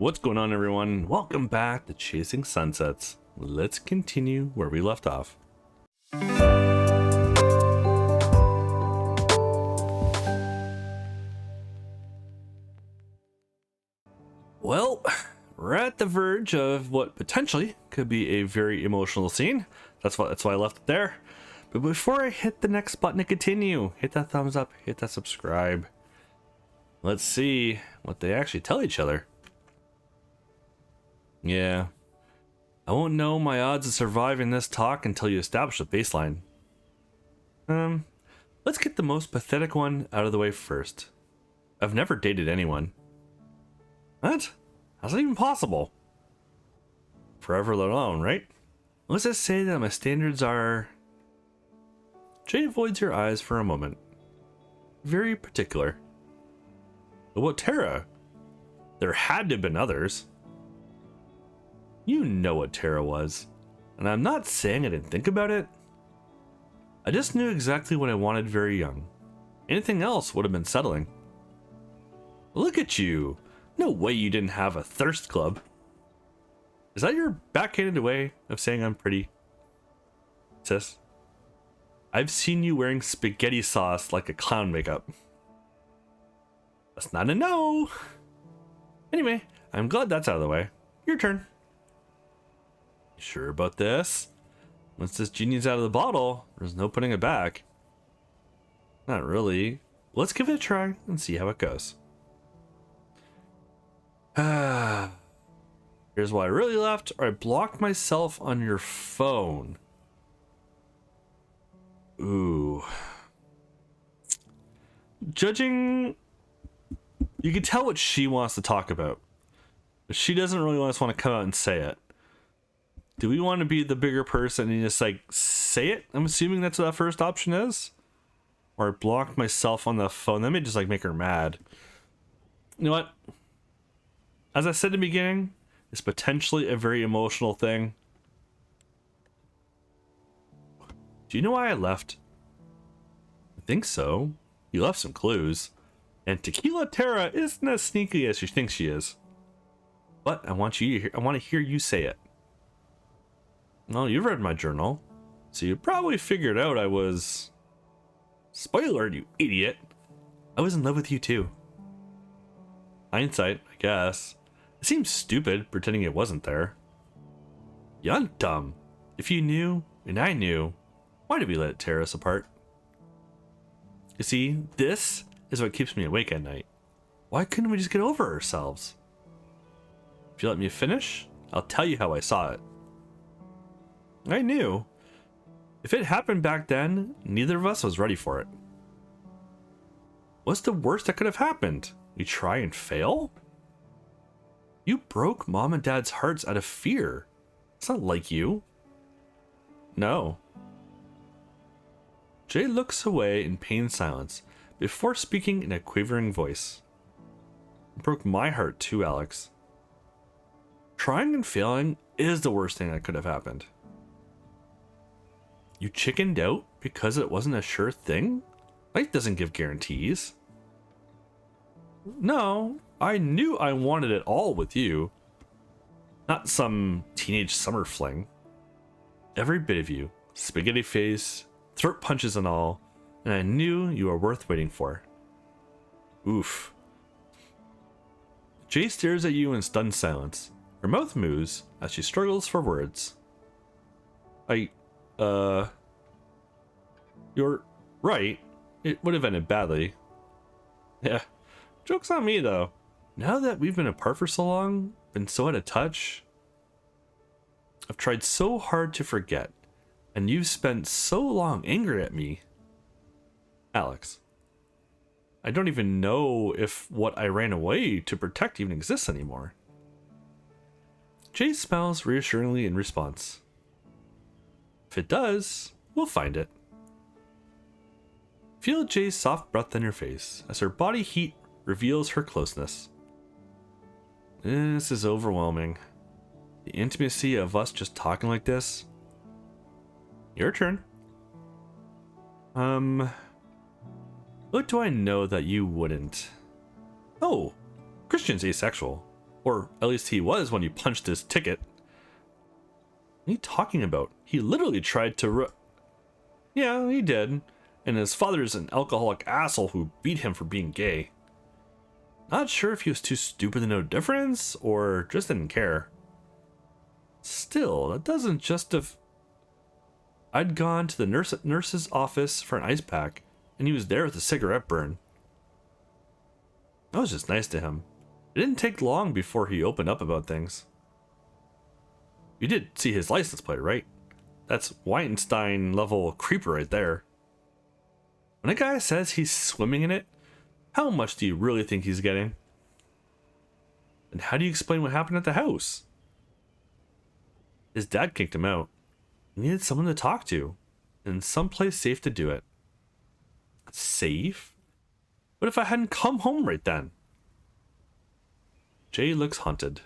What's going on, everyone? Welcome back to Chasing Sunsets. Let's continue where we left off. Well, we're at the verge of what potentially could be a very emotional scene. That's why I left it there. But before I hit the next button to continue, hit that thumbs up, hit that subscribe. Let's see what they actually tell each other. Yeah, I won't know my odds of surviving this talk until you establish a baseline. Let's get the most pathetic one out of the way first. I've never dated anyone. What? How's that even possible? Forever alone, right? Let's just say that my standards are... Jay avoids your eyes for a moment. Very particular. But what Tara? There had to have been others. You know what Tara was, and I'm not saying I didn't think about it. I just knew exactly what I wanted very young. Anything else would have been settling. Look at you. No way you didn't have a thirst club. Is that your backhanded way of saying I'm pretty? Sis, I've seen you wearing spaghetti sauce like a clown makeup. That's not a no. Anyway, I'm glad that's out of the way. Your turn. Sure about this? Once this genie's out of the bottle, there's no putting it back. Not really. Let's give it a try and see how it goes. Here's why I really left, or I blocked myself on your phone. Ooh. Judging... You can tell what she wants to talk about. But she doesn't really want to come out and say it. Do we want to be the bigger person and just like say it? I'm assuming that's what that first option is. Or I blocked myself on the phone. That may just like make her mad. You know what? As I said in the beginning, it's potentially a very emotional thing. Do you know why I left? I think so. You left some clues. And Tequila Tara isn't as sneaky as she thinks she is. But I want to hear you say it. Well, you've read my journal, so you probably figured out I was... Spoiler, you idiot. I was in love with you too. Hindsight, I guess. It seems stupid pretending it wasn't there. You're dumb. If you knew, and I knew, why did we let it tear us apart? You see, this is what keeps me awake at night. Why couldn't we just get over ourselves? If you let me finish, I'll tell you how I saw it. I knew. If it happened back then, neither of us was ready for it. What's the worst that could have happened? We try and fail? You broke Mom and Dad's hearts out of fear. It's not like you. No. Jay looks away in pained silence before speaking in a quavering voice. It broke my heart too, Alex. Trying and failing is the worst thing that could have happened. You chickened out because it wasn't a sure thing? Life doesn't give guarantees. No, I knew I wanted it all with you. Not some teenage summer fling. Every bit of you, spaghetti face, throat punches and all, and I knew you were worth waiting for. Oof. Jay stares at you in stunned silence. Her mouth moves as she struggles for words. You're right. It would have ended badly. Yeah. Joke's on me, though. Now that we've been apart for so long, been so out of touch, I've tried so hard to forget, and you've spent so long angry at me. Alex, I don't even know if what I ran away to protect even exists anymore. Jay smiles reassuringly in response. If it does, we'll find it. Feel Jay's soft breath in your face as her body heat reveals her closeness. This is overwhelming. The intimacy of us just talking like this. Your turn. What do I know that you wouldn't? Oh, Christian's asexual. Or at least he was when you punched his ticket. What are you talking about? He literally tried to Yeah, he did. And his father's an alcoholic asshole who beat him for being gay. Not sure if he was too stupid to know difference or just didn't care. Still, that doesn't justify. I'd gone to the nurse's office for an ice pack, and he was there with a cigarette burn. I was just nice to him. It didn't take long before he opened up about things. You did see his license plate, right? That's Weinstein level creeper right there. When a guy says he's swimming in it, how much do you really think he's getting? And how do you explain what happened at the house? His dad kicked him out. He needed someone to talk to, and someplace safe to do it. Safe? What if I hadn't come home right then? Jay looks haunted.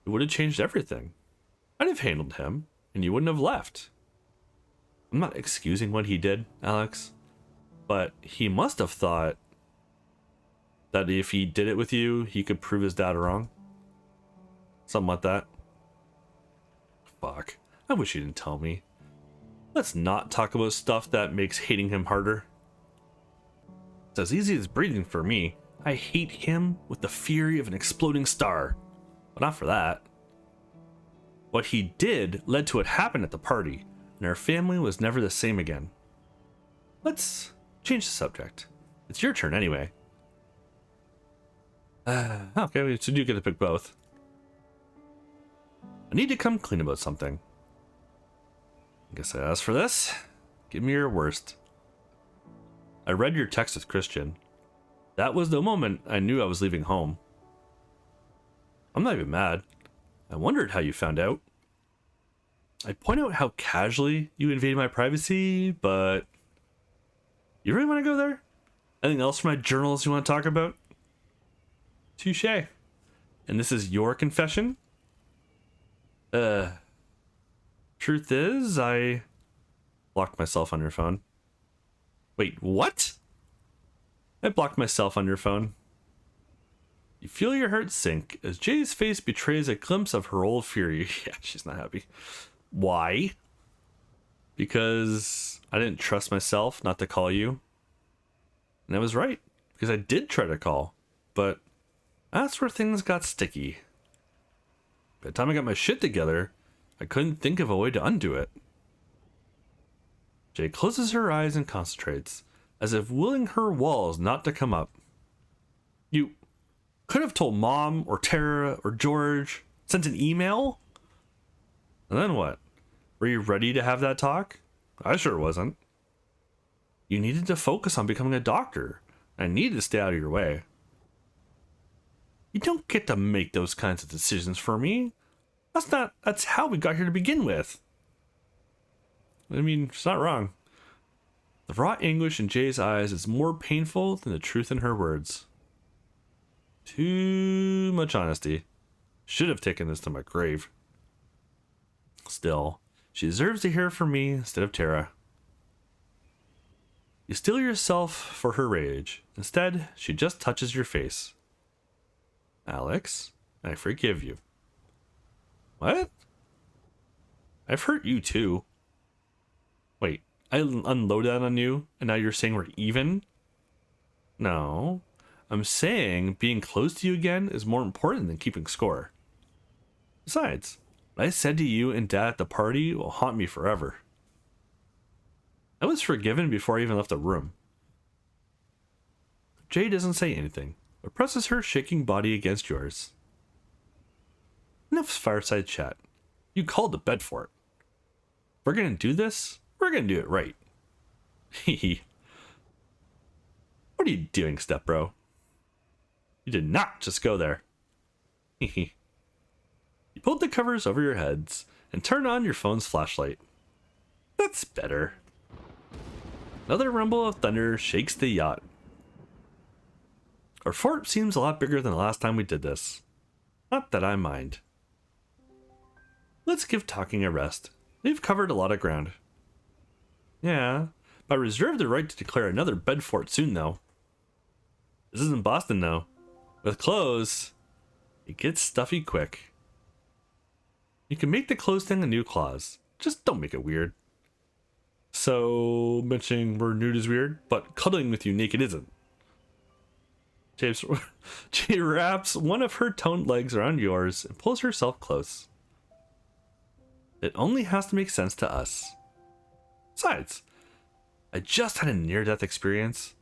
It would have changed everything. I'd have handled him, and you wouldn't have left. I'm not excusing what he did, Alex, but he must have thought that if he did it with you, he could prove his dad wrong. Something like that. Fuck. I wish he didn't tell me. Let's not talk about stuff that makes hating him harder. It's as easy as breathing for me. I hate him with the fury of an exploding star. But not for that. What he did led to what happened at the party, and our family was never the same again. Let's change the subject. It's your turn anyway. Okay, so you get to pick both. I need to come clean about something. I guess I asked for this. Give me your worst. I read your text with Christian. That was the moment I knew I was leaving home. I'm not even mad. I wondered how you found out. I'd point out how casually you invaded my privacy, but... You really want to go there? Anything else from my journals you want to talk about? Touché. And this is your confession? Truth is, I blocked myself on your phone. Wait, what? I blocked myself on your phone. You feel your heart sink as Jay's face betrays a glimpse of her old fury. Yeah, she's not happy. Why? Because I didn't trust myself not to call you. And I was right, because I did try to call, but that's where things got sticky. By the time I got my shit together, I couldn't think of a way to undo it. Jay closes her eyes and concentrates, as if willing her walls not to come up. You could have told Mom or Tara or George, sent an email. And then what? Were you ready to have that talk? I sure wasn't. You needed to focus on becoming a doctor. I needed to stay out of your way. You don't get to make those kinds of decisions for me. That's how we got here to begin with. I mean, she's not wrong. The raw anguish in Jay's eyes is more painful than the truth in her words. Too much honesty. Should have taken this to my grave. Still, she deserves to hear from me instead of Tara. You steel yourself for her rage. Instead, she just touches your face. Alex, I forgive you. What? I've hurt you too. Wait, I unloaded that on you, and now you're saying we're even? No. I'm saying being close to you again is more important than keeping score. Besides, what I said to you and Dad at the party will haunt me forever. I was forgiven before I even left the room. Jay doesn't say anything, but presses her shaking body against yours. Enough fireside chat. You called the bed for it. If we're gonna do this, we're gonna do it right. Hehe. What are you doing, stepbro? You did not just go there. Hehe. You pulled the covers over your heads and turned on your phone's flashlight. That's better. Another rumble of thunder shakes the yacht. Our fort seems a lot bigger than the last time we did this. Not that I mind. Let's give talking a rest. We've covered a lot of ground. Yeah, but I reserve the right to declare another bed fort soon, though. This isn't Boston, though. With clothes, It gets stuffy quick. You can make the clothes thing a new clause. Just don't make it weird. So, mentioning we're nude is weird, but cuddling with you naked isn't. She wraps one of her toned legs around yours and pulls herself close. It only has to make sense to us. Besides, I just had a near-death experience,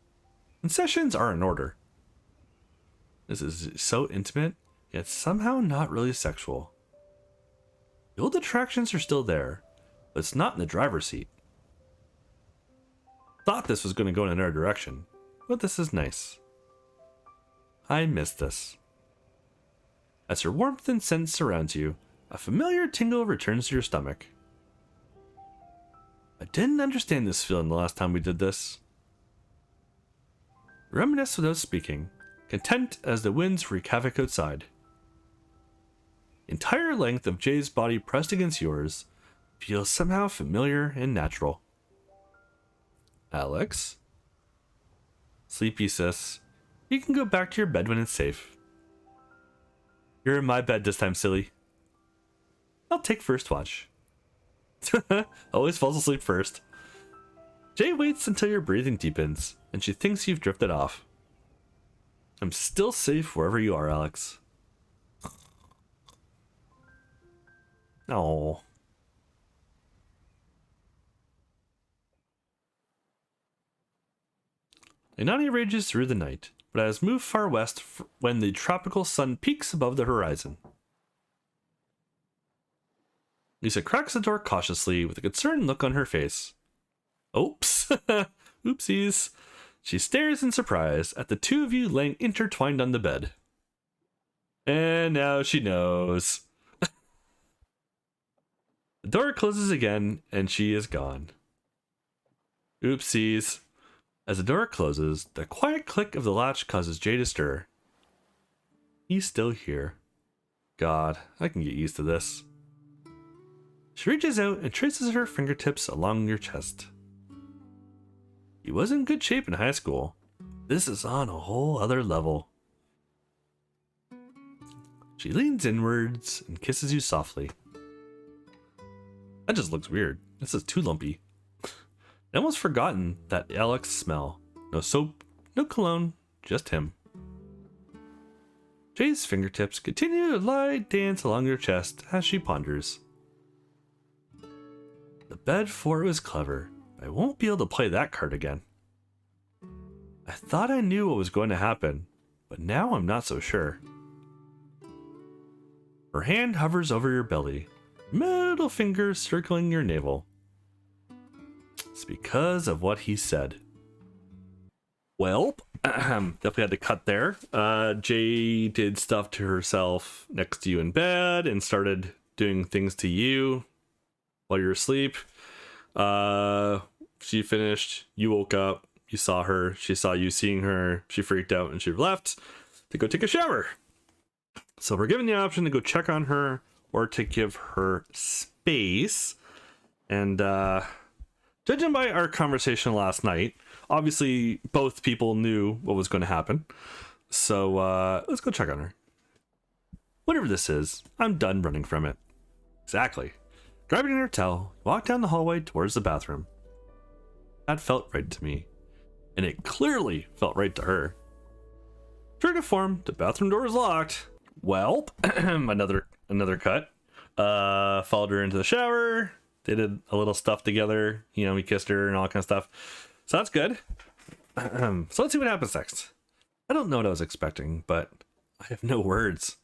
and sessions are in order. This is so intimate, yet somehow not really sexual. The old attractions are still there, but it's not in the driver's seat. Thought this was going to go in another direction, but this is nice. I miss this. As her warmth and scent surrounds you, a familiar tingle returns to your stomach. I didn't understand this feeling the last time we did this. Reminisce without speaking, content as the winds wreak havoc outside. The entire length of Jay's body pressed against yours feels somehow familiar and natural. Alex? Sleepy, sis. You can go back to your bed when it's safe. You're in my bed this time, silly. I'll take first watch. Always falls asleep first. Jay waits until your breathing deepens, and she thinks you've drifted off. I'm still safe wherever you are, Alex. Oh. Inani rages through the night, but has moved far west when the tropical sun peaks above the horizon. Lisa cracks the door cautiously with a concerned look on her face. Oops. Oopsies. She stares in surprise at the two of you laying intertwined on the bed. And now she knows. The door closes again, and she is gone. Oopsies. As the door closes, the quiet click of the latch causes Jay to stir. He's still here. God, I can get used to this. She reaches out and traces her fingertips along your chest. He was in good shape in high school. This is on a whole other level. She leans inwards and kisses you softly. That just looks weird. This is too lumpy. I almost forgotten that Alex smell. No soap, no cologne, just him. Jay's fingertips continue to light dance along your chest as she ponders. The bed fort was clever. I won't be able to play that card again. I thought I knew what was going to happen, but now I'm not so sure. Her hand hovers over your belly, middle finger circling your navel. It's because of what he said. Well, definitely had to cut there. Jay did stuff to herself next to you in bed and started doing things to you while you were asleep. She finished, you woke up, you saw her, she saw you seeing her, she freaked out and she left to go take a shower. So we're given the option to go check on her or to give her space. And judging by our conversation last night, obviously both people knew what was going to happen. So let's go check on her. Whatever this is, I'm done running from it. Exactly. Grabbing her towel, walk down the hallway towards the bathroom. That felt right to me, and it clearly felt right to her. True to form, the bathroom door is locked. Well, another cut. Followed her into the shower. They did a little stuff together. You know, we kissed her and all that kind of stuff. So that's good. So let's see what happens next. I don't know what I was expecting, but I have no words.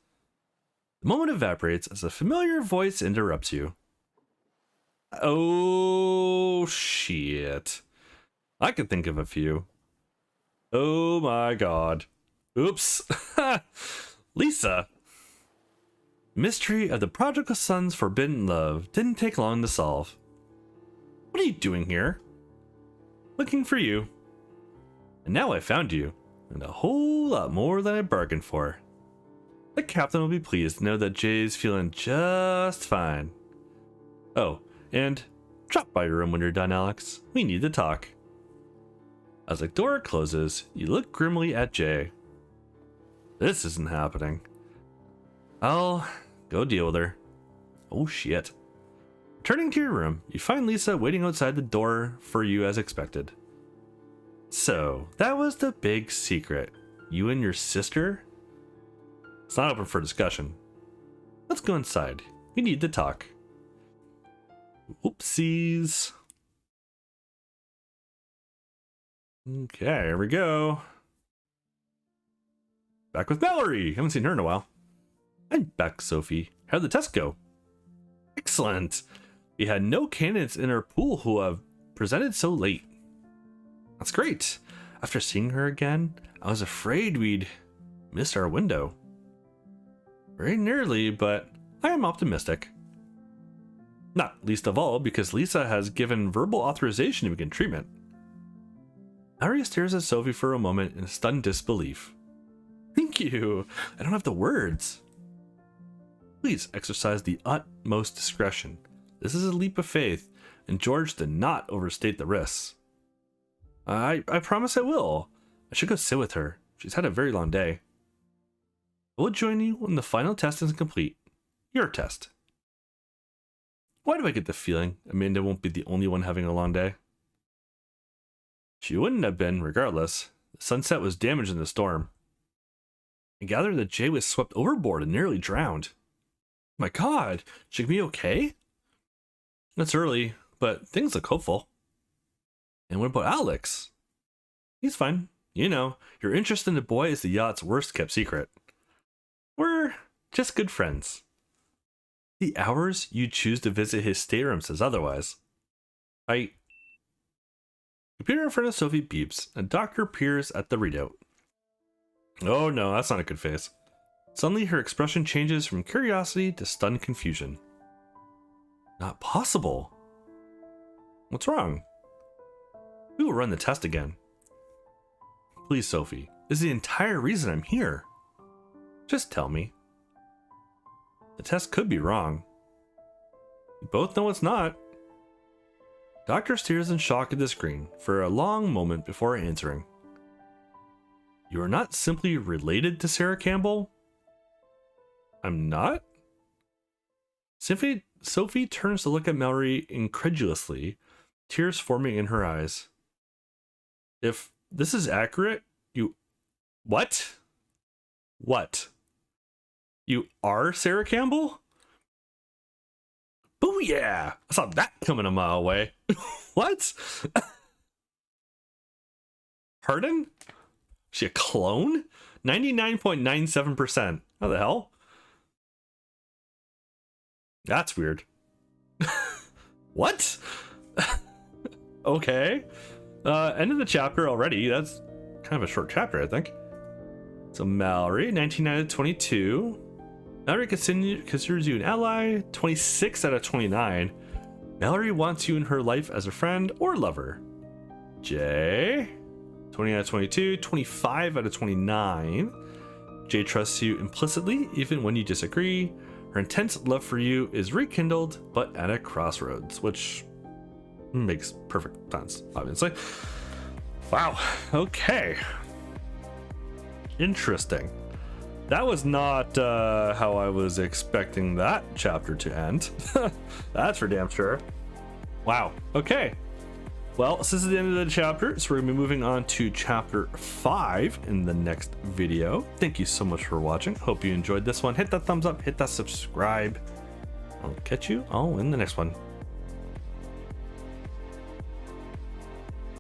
The moment evaporates as a familiar voice interrupts you. Oh, shit. I could think of a few. Oh my god. Oops. Lisa. Mystery of the prodigal son's forbidden love didn't take long to solve. What are you doing here? Looking for you. And now I found you, and a whole lot more than I bargained for. The captain will be pleased to know that Jay's feeling just fine. Oh, and drop by your room when you're done, Alex. We need to talk. As the door closes, you look grimly at Jay. This isn't happening. I'll go deal with her. Oh shit. Returning to your room, you find Lisa waiting outside the door for you as expected. So, that was the big secret. You and your sister? It's not open for discussion. Let's go inside. We need to talk. Oopsies. Okay, here we go. Back with Mallory. Haven't seen her in a while. I'm back, Sophie. How'd the test go? Excellent. We had no candidates in our pool who have presented so late. That's great. After seeing her again, I was afraid we'd missed our window. Very nearly, but I am optimistic. Not least of all because Lisa has given verbal authorization to begin treatment. Mallory stares at Sophie for a moment in stunned disbelief. Thank you. I don't have the words. Please exercise the utmost discretion. This is a leap of faith, and George did not overstate the risks. I promise I will. I should go sit with her. She's had a very long day. I will join you when the final test is complete. Your test. Why do I get the feeling Amanda won't be the only one having a long day? She wouldn't have been, regardless. The sunset was damaged in the storm. I gather that Jay was swept overboard and nearly drowned. My god, she can be okay? It's early, but things look hopeful. And what about Alex? He's fine. You know, your interest in the boy is the yacht's worst kept secret. We're just good friends. The hours you choose to visit his stateroom says otherwise. Computer in front of Sophie beeps, and Doctor peers at the readout. Oh no, that's not a good face. Suddenly her expression changes from curiosity to stunned confusion. Not possible. What's wrong? We will run the test again. Please, Sophie. This is the entire reason I'm here. Just tell me. The test could be wrong. We both know it's not. Doctor stares in shock at the screen for a long moment before answering. You are not simply related to Sarah Campbell? I'm not? Sophie turns to look at Mallory incredulously, tears forming in her eyes. If this is accurate, you... What? What? You are Sarah Campbell? Booyah! I saw that coming a mile away. What? Pardon? She a clone? 99.97%. How the hell? That's weird. What? Okay. End of the chapter already. That's kind of a short chapter, I think. So Mallory, 19 out of 22. Mallory considers you an ally, 26 out of 29. Mallory wants you in her life as a friend or lover. Jay, 20 out of 22, 25 out of 29. Jay trusts you implicitly, even when you disagree. Her intense love for you is rekindled, but at a crossroads, which makes perfect sense, obviously. Wow, okay. Interesting. That was not how I was expecting that chapter to end. That's for damn sure. Wow, okay. Well, this is the end of the chapter, so we're gonna be moving on to chapter 5 in the next video. Thank you so much for watching. Hope you enjoyed this one. Hit that thumbs up, hit that subscribe. I'll catch you all in the next one.